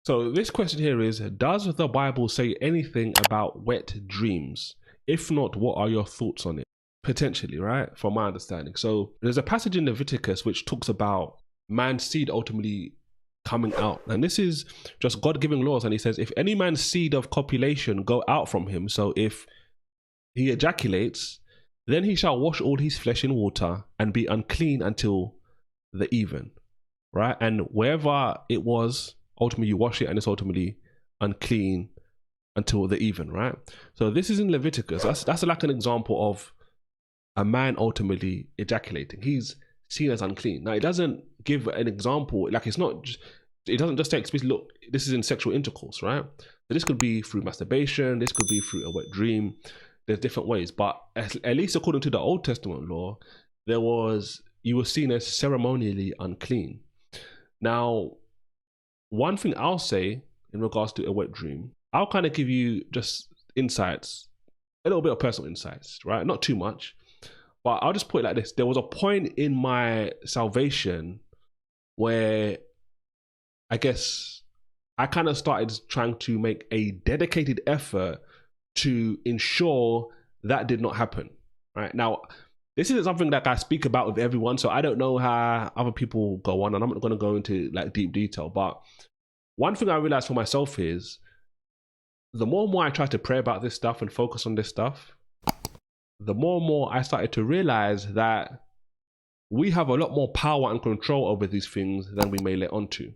So this question here is, does the Bible say anything about wet dreams? If not, what are your thoughts on it? Potentially, right? From my understanding. So there's a passage in Leviticus which talks about man's seed ultimately coming out. And this is just God giving laws. And he says, if any man's seed of copulation go out from him, so if he ejaculates, then he shall wash all his flesh in water and be unclean until the even, right? And wherever it was, ultimately you wash it and it's ultimately unclean until the even, right? So this is in Leviticus. That's like an example of a man ultimately ejaculating. He's seen as unclean. Now it doesn't give an example, like it's not just, it doesn't just say explicitly, look, this is in sexual intercourse, right? So this could be through masturbation, this could be through a wet dream. There's different ways, but at least according to the Old Testament law, you were seen as ceremonially unclean. Now, one thing I'll say in regards to a wet dream, I'll kind of give you just insights, a little bit of personal insights, right? Not too much, but I'll just put it like this. There was a point in my salvation where I guess I kind of started trying to make a dedicated effort to ensure that did not happen, right? Now, this isn't something that I speak about with everyone, so I don't know how other people go on, and I'm not going to go into like deep detail, but one thing I realized for myself is the more and more I try to pray about this stuff and focus on this stuff, the more and more I started to realize that we have a lot more power and control over these things than we may let on to.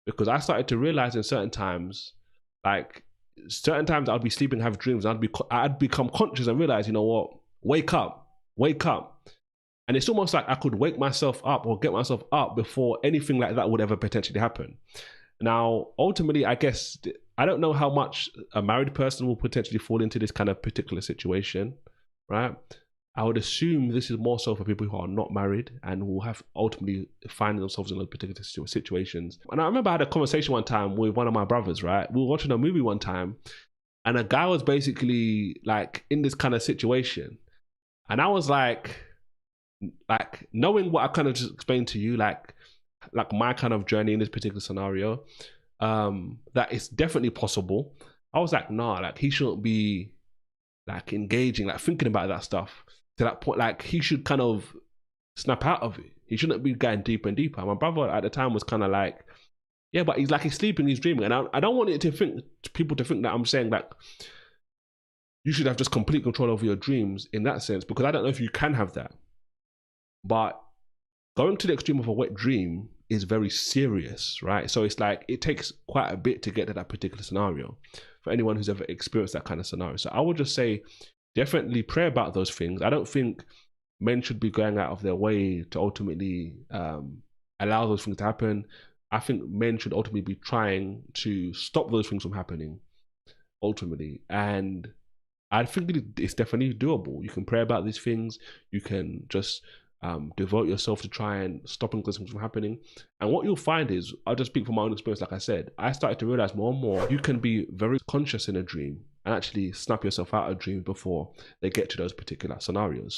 Because I started to realize in certain times, like certain times I'd be sleeping, have dreams, and I'd become conscious and realize, you know what, wake up. And it's almost like I could wake myself up or get myself up before anything like that would ever potentially happen. Now, ultimately, I guess, I don't know how much a married person will potentially fall into this kind of particular situation, right? I would assume this is more so for people who are not married and who have ultimately finding themselves in those particular situations. And I remember I had a conversation one time with one of my brothers, right? We were watching a movie one time and a guy was basically like in this kind of situation. And I was like knowing what I kind of just explained to you, like my kind of journey in this particular scenario, that it's definitely possible. I was like, nah, like he shouldn't be like engaging, like thinking about that stuff to that point. Like he should kind of snap out of it. He shouldn't be going deeper and deeper. My brother at the time was kind of like, yeah, but he's sleeping, he's dreaming. And I don't want it to people to think that I'm saying like you should have just complete control over your dreams in that sense, because I don't know if you can have that. But going to the extreme of a wet dream is very serious, right? So it's like, it takes quite a bit to get to that particular scenario for anyone who's ever experienced that kind of scenario. So I would just say, definitely pray about those things. I don't think men should be going out of their way to ultimately allow those things to happen. I think men should ultimately be trying to stop those things from happening, ultimately. And I think it's definitely doable. You can pray about these things. You can just devote yourself to try and stopping those things from happening. And what you'll find is, I'll just speak from my own experience, like I said, I started to realize more and more you can be very conscious in a dream and actually snap yourself out of dreams before they get to those particular scenarios.